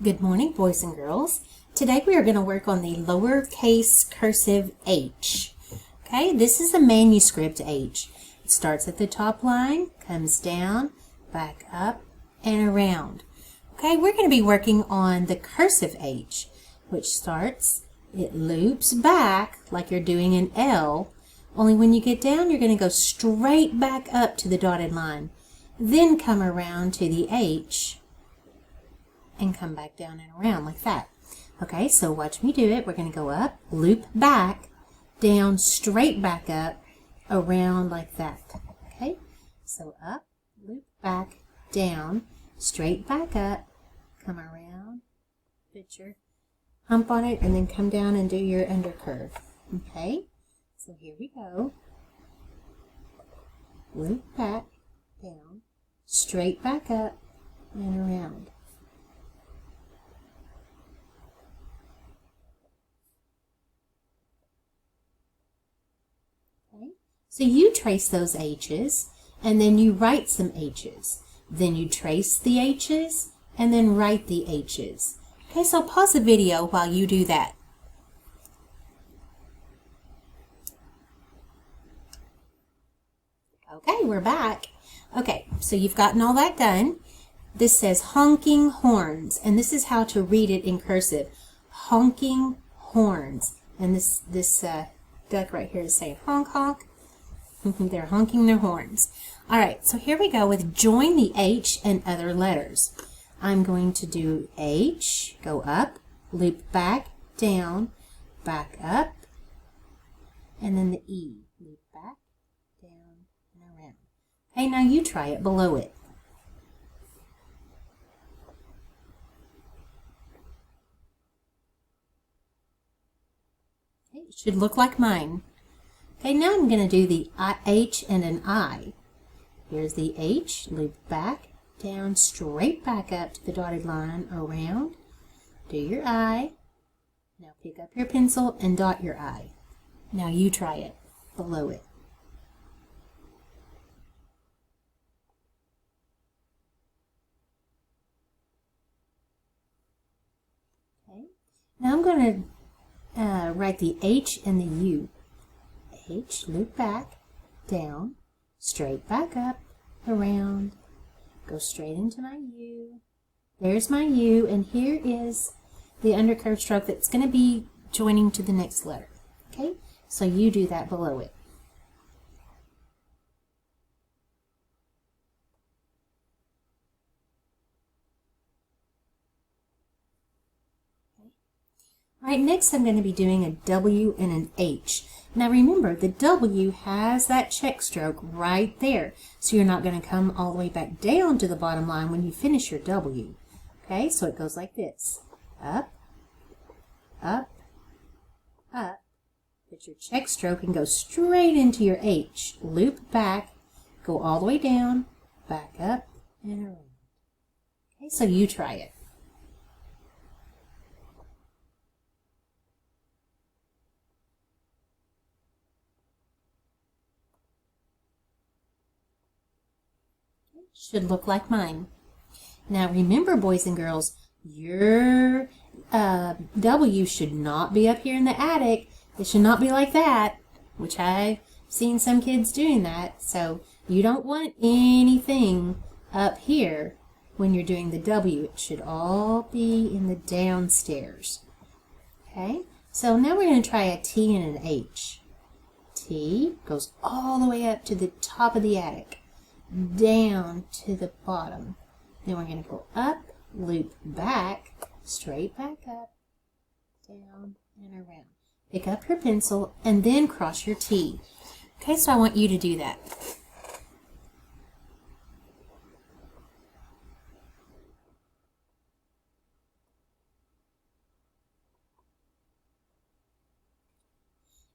Good morning, boys and girls. Today we are going to work on the lowercase cursive H. Okay, this is a manuscript H. It starts at the top line, comes down, back up, and around. Okay, we're going to be working on the cursive H, which starts, it loops back like you're doing an L, only when you get down you're going to go straight back up to the dotted line, then come around to the H, and come back down and around like that. Okay, so watch me do it. We're going to go up, loop back, down, straight back up, around like that. Okay, so up, loop back, down, straight back up, come around, put your hump on it, and then come down and do your undercurve. Okay, so here we go. Loop back, down, straight back up, and around. So you trace those H's, and then you write some H's. Then you trace the H's, and then write the H's. Okay, so pause the video while you do that. Okay, we're back. Okay, so you've gotten all that done. This says honking horns, and this is how to read it in cursive. Honking horns. And this duck right here is saying honk honk. They're honking their horns. All right, so here we go with join the H and other letters. I'm going to do H, go up, loop back, down, back up, and then the E, loop back, down, and around. Okay, now you try it below it. Okay, it should look like mine. Okay, now I'm going to do the H and an I. Here's the H, loop back, down, straight back up to the dotted line, around, do your I. Now pick up your pencil and dot your I. Now you try it, below it. Okay, now I'm going to write the H and the U. H, loop back, down, straight back up, around, go straight into my U. There's my U, and here is the undercurve stroke that's going to be joining to the next letter. Okay, so you do that below it. Okay. All right, next I'm going to be doing a W and an H. Now remember, the W has that check stroke right there, so you're not going to come all the way back down to the bottom line when you finish your W. Okay, so it goes like this. Up, up, up. Put your check stroke and go straight into your H. Loop back, go all the way down, back up, and around. Okay, so you try it. Should look like mine. Now remember, boys and girls, your W should not be up here in the attic. It should not be like that, which I've seen some kids doing that. So you don't want anything up here when you're doing the W. It should all be in the downstairs. Okay, so now we're going to try a T and an H. T goes all the way up to the top of the attic, down to the bottom. Then we're going to go up, loop back, straight back up, down, and around. Pick up your pencil and then cross your T. Okay, so I want you to do that.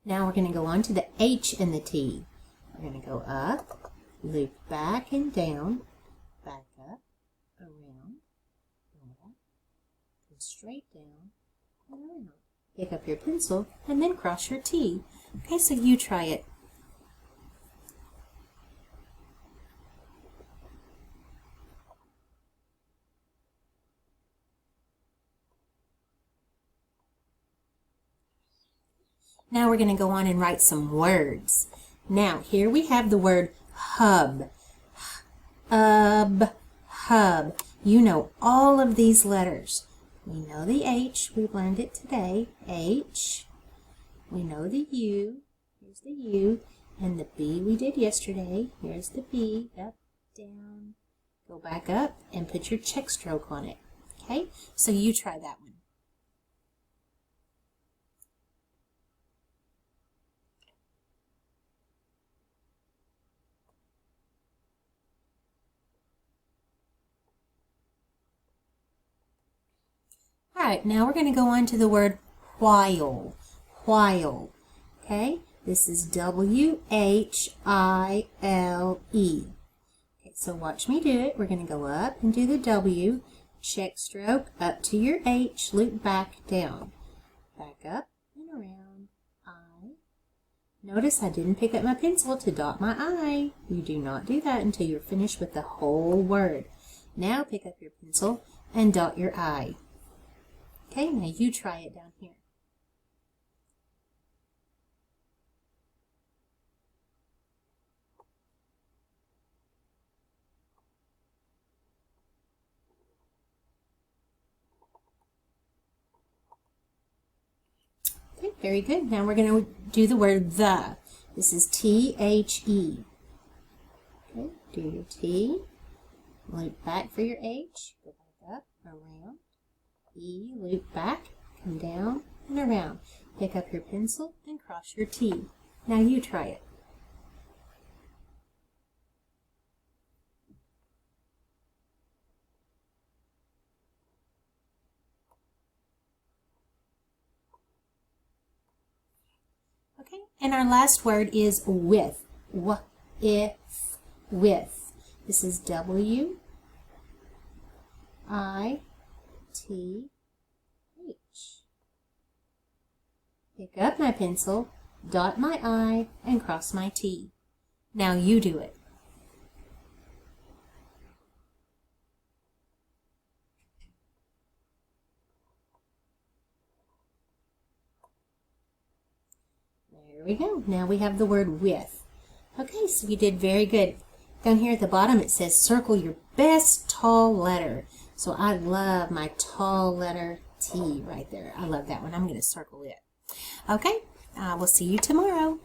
Now we're going to go on to the H and the T. We're going to go up, loop back and down, back up, around, go straight down, and around. Pick up your pencil and then cross your T. Okay, so you try it. Now we're going to go on and write some words. Now, here we have the word hub. Hub. You know all of these letters. We know the H. We learned it today. H. We know the U. Here's the U. And the B we did yesterday. Here's the B. Up, down. Go back up and put your check stroke on it. Okay? So you try that one. All right, now we're going to go on to the word while. While. Okay? This is W-H-I-L-E. Okay, so watch me do it. We're going to go up and do the W, check stroke, up to your H, loop back, down. Back up and around. I. Notice I didn't pick up my pencil to dot my I. You do not do that until you're finished with the whole word. Now pick up your pencil and dot your I. Okay, now you try it down here. Okay, very good. Now we're going to do the word the. This is T-H-E. Okay, do your T. Loop back for your H. Go back up, around. E, loop back, come down and around. Pick up your pencil and cross your T. Now you try it. Okay, and our last word is with. With. This is W-I-T-H. Pick up my pencil, dot my I, and cross my T. Now you do it. There we go. Now we have the word with. Okay, so you did very good. Down here at the bottom it says circle your best tall letter. So I love my tall letter T right there. I love that one. I'm going to circle it. Okay, we'll see you tomorrow.